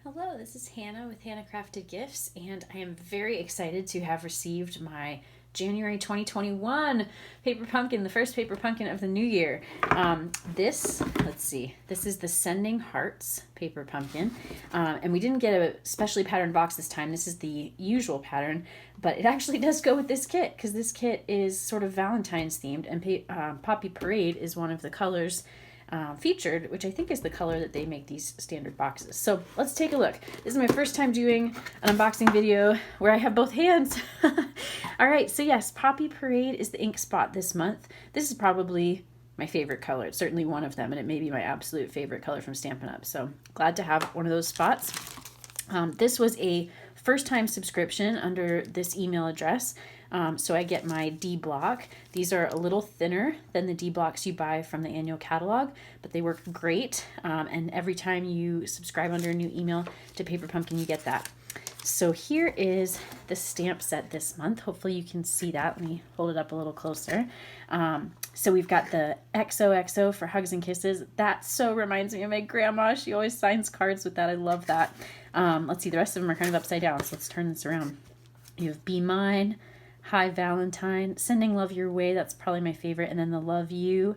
Hello, this is Hannah with Hannah Crafted Gifts, and I am very excited to have received my January 2021 paper pumpkin, the first paper pumpkin of the new year. Let's see, this is the Sending Hearts paper pumpkin, and we didn't get a specially patterned box this time. This is the usual pattern, but it actually does go with this kit because this kit is sort of Valentine's themed, and Poppy Parade is one of the colors featured, which I think is the color that they make these standard boxes. So let's take a look. This is my first time doing an unboxing video where I have both hands. All right, so yes, Poppy Parade is the ink spot this month. This is probably my favorite color. It's certainly one of them, and it may be my absolute favorite color from Stampin' Up. So glad to have one of those spots. This was a first-time subscription under this email address. So I get my D block. These are a little thinner than the D blocks you buy from the annual catalog, but they work great. And every time you subscribe under a new email to Paper Pumpkin, you get that. So here is the stamp set this month. Hopefully you can see that. Let me hold it up a little closer. So we've got the XOXO for hugs and kisses. That so reminds me of my grandma. She always signs cards with that. I love that. Let's see, the rest of them are kind of upside down, so let's turn this around. You have Be Mine, Hi Valentine, Sending Love Your Way, that's probably my favorite, and then the Love You.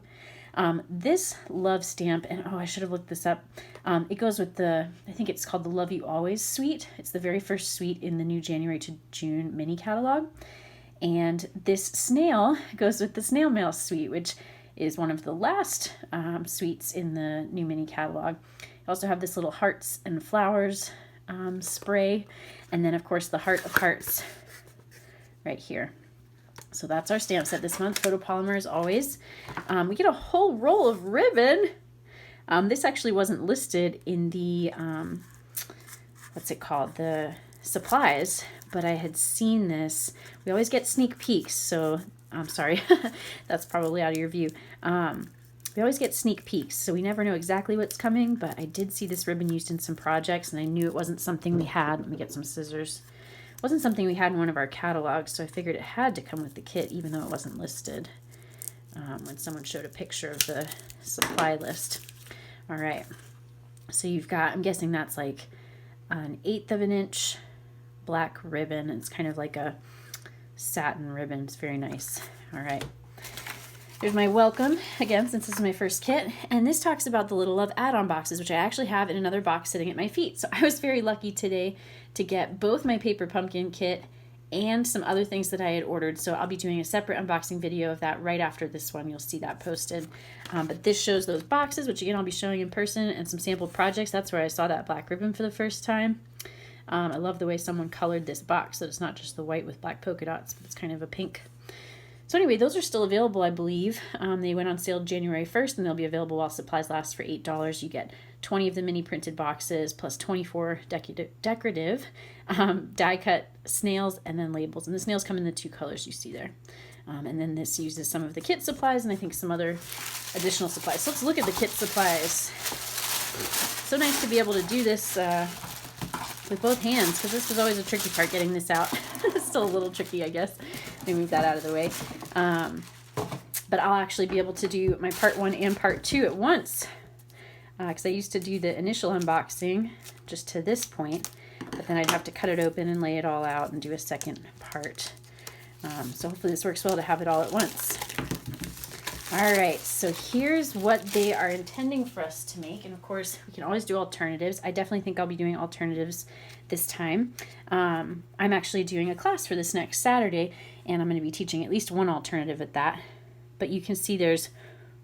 This love stamp, and oh, I should have looked this up. It goes with I think it's called the Love You Always suite. It's the very first suite in the new January to June mini catalog. And this snail goes with the Snail Mail suite, which is one of the last suites in the new mini catalog. You also have this little hearts and flowers spray, and then of course the Heart of Hearts right here. So that's our stamp set this month. Photopolymer as always. We get a whole roll of ribbon. This actually wasn't listed in the, what's it called? The supplies, but I had seen this. We always get sneak peeks, so I'm sorry. That's probably out of your view. We always get sneak peeks, so we never know exactly what's coming, but I did see this ribbon used in some projects, and I knew it wasn't something we had. Let me get some scissors. It wasn't something we had in one of our catalogs, so I figured it had to come with the kit, even though it wasn't listed when someone showed a picture of the supply list. All right, so you've got, I'm guessing that's like an 1/8 of an inch black ribbon. It's kind of like a satin ribbon. It's very nice. All right. There's my welcome, again, since this is my first kit, and this talks about the Little Love add-on boxes, which I actually have in another box sitting at my feet. So I was very lucky today to get both my Paper Pumpkin kit and some other things that I had ordered. So I'll be doing a separate unboxing video of that right after this one. You'll see that posted. But this shows those boxes, which again I'll be showing in person, and some sample projects. That's where I saw that black ribbon for the first time. I love the way someone colored this box, so it's not just the white with black polka dots, but it's kind of a pink. So anyway, those are still available, I believe. They went on sale January 1st, and they'll be available while supplies last for $8. You get 20 of the mini printed boxes, plus 24 decorative die-cut snails and then labels. And the snails come in the 2 colors you see there. And then this uses some of the kit supplies and I think some other additional supplies. So let's look at the kit supplies. So nice to be able to do this with both hands, because this was always a tricky part, getting this out. It's still a little tricky, I guess. Let me move that out of the way. But I'll actually be able to do my part 1 and part 2 at once, because I used to do the initial unboxing just to this point, but then I'd have to cut it open and lay it all out and do a second part. So hopefully this works well to have it all at once. All right, so here's what they are intending for us to make. And of course, we can always do alternatives. I definitely think I'll be doing alternatives this time. I'm actually doing a class for this next Saturday, and I'm going to be teaching at least one alternative at that. But you can see there's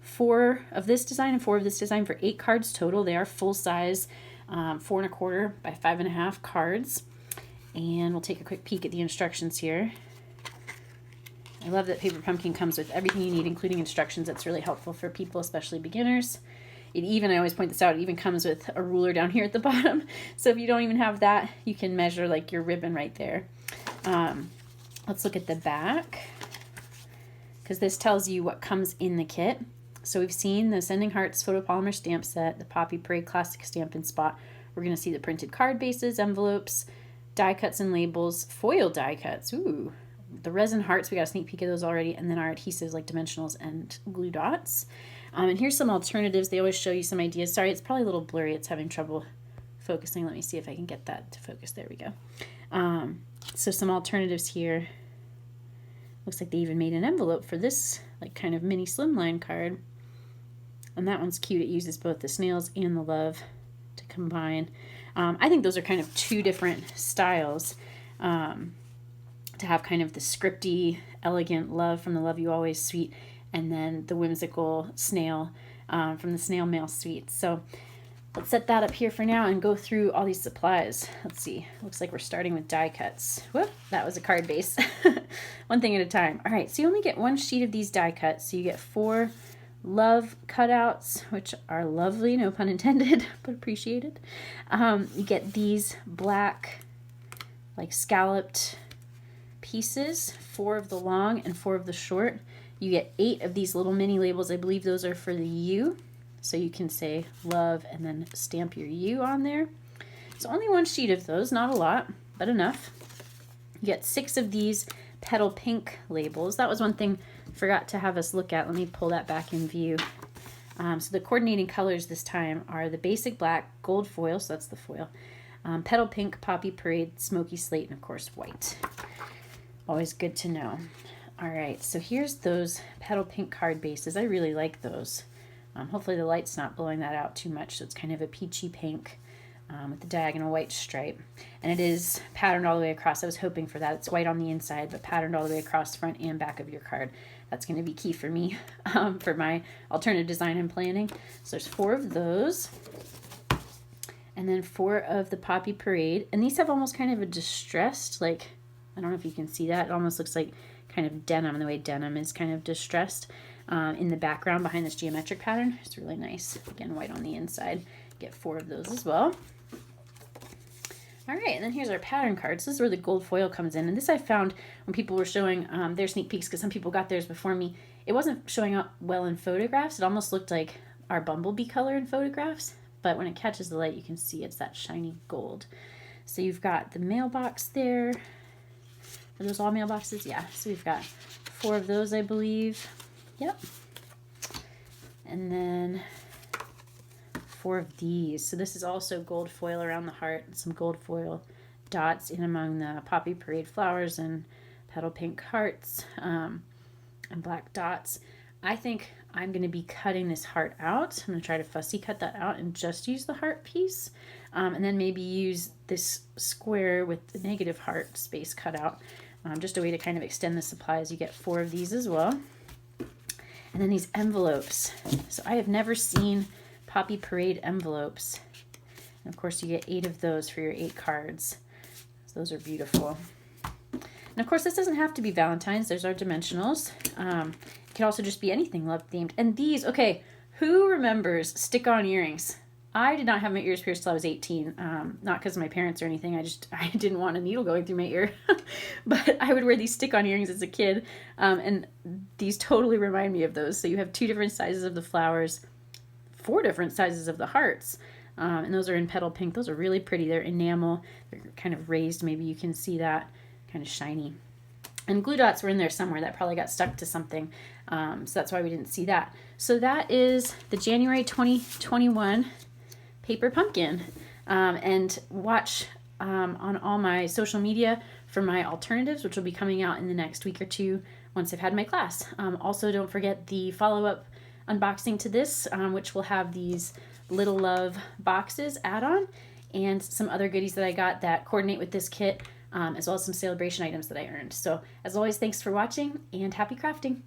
4 of this design and 4 of this design for 8 cards total. They are full size, 4 1/4 by 5 1/2 cards. And we'll take a quick peek at the instructions here. I love that Paper Pumpkin comes with everything you need, including instructions. That's really helpful for people, especially beginners. It even, I always point this out, it even comes with a ruler down here at the bottom. So if you don't even have that, you can measure like your ribbon right there. Let's look at the back, because this tells you what comes in the kit. So we've seen the Sending Hearts photopolymer stamp set, the Poppy Parade classic Stampin' spot. We're going to see the printed card bases, envelopes, die cuts and labels, foil die cuts. Ooh. The resin hearts, we got a sneak peek of those already, and then our adhesives like dimensionals and glue dots. And here's some alternatives. They always show you some ideas. Sorry, it's probably a little blurry. It's having trouble focusing. Let me see if I can get that to focus. There we go. So some alternatives here. Looks like they even made an envelope for this like kind of mini slimline card. And that one's cute. It uses both the snails and the love to combine. I think those are kind of two different styles. To have kind of the scripty, elegant love from the Love You Always suite, and then the whimsical snail from the Snail Mail suite. So let's set that up here for now and go through all these supplies. Let's see. Looks like we're starting with die cuts. Whoop, that was a card base. One thing at a time. All right, so you only get one sheet of these die cuts. So you get 4 love cutouts, which are lovely, no pun intended, but appreciated. You get these black, like scalloped pieces, 4 of the long and 4 of the short. You get 8 of these little mini labels. I believe those are for the U. So you can say love and then stamp your U on there. So only one sheet of those, not a lot, but enough. You get 6 of these petal pink labels. That was one thing I forgot to have us look at. Let me pull that back in view. So the coordinating colors this time are the basic black, gold foil, so that's the foil, petal pink, poppy parade, smoky slate, and of course white. Always good to know. All right, so here's those petal pink card bases. I really like those. Hopefully the light's not blowing that out too much, so it's kind of a peachy pink with the diagonal white stripe. And it is patterned all the way across. I was hoping for that. It's white on the inside, but patterned all the way across front and back of your card. That's going to be key for me for my alternative design and planning. So there's 4 of those. And then 4 of the Poppy Parade. And these have almost kind of a distressed, like, I don't know if you can see that. It almost looks like kind of denim, the way denim is kind of distressed in the background behind this geometric pattern. It's really nice. Again, white on the inside. Get 4 of those as well. All right, and then here's our pattern cards. This is where the gold foil comes in. And this I found when people were showing their sneak peeks, because some people got theirs before me. It wasn't showing up well in photographs. It almost looked like our bumblebee color in photographs. But when it catches the light, you can see it's that shiny gold. So you've got the mailbox there. Are those all mailboxes? Yeah. So we've got 4 of those, I believe. Yep. And then 4 of these. So this is also gold foil around the heart. Some gold foil dots in among the Poppy Parade flowers and petal pink hearts and black dots. I think I'm going to be cutting this heart out. I'm going to try to fussy cut that out and just use the heart piece. And then maybe use this square with the negative heart space cut out. Just a way to kind of extend the supplies. You get 4 of these as well. And then these envelopes. So I have never seen Poppy Parade envelopes. And of course you get 8 of those for your 8 cards. So those are beautiful. And of course this doesn't have to be Valentine's. There's our dimensionals. It can also just be anything love themed. And these, okay, who remembers stick-on earrings? I did not have my ears pierced till I was 18. Not because of my parents or anything. I didn't want a needle going through my ear. But I would wear these stick-on earrings as a kid. And these totally remind me of those. So you have 2 different sizes of the flowers, 4 different sizes of the hearts. And those are in petal pink. Those are really pretty. They're enamel. They're kind of raised. Maybe you can see that. Kind of shiny. And glue dots were in there somewhere. That probably got stuck to something. So that's why we didn't see that. So that is the January 2021 Paper Pumpkin. And watch on all my social media for my alternatives, which will be coming out in the next week or 2 once I've had my class. Also, don't forget the follow-up unboxing to this, which will have these Little Love boxes add-on and some other goodies that I got that coordinate with this kit, as well as some celebration items that I earned. So as always, thanks for watching and happy crafting.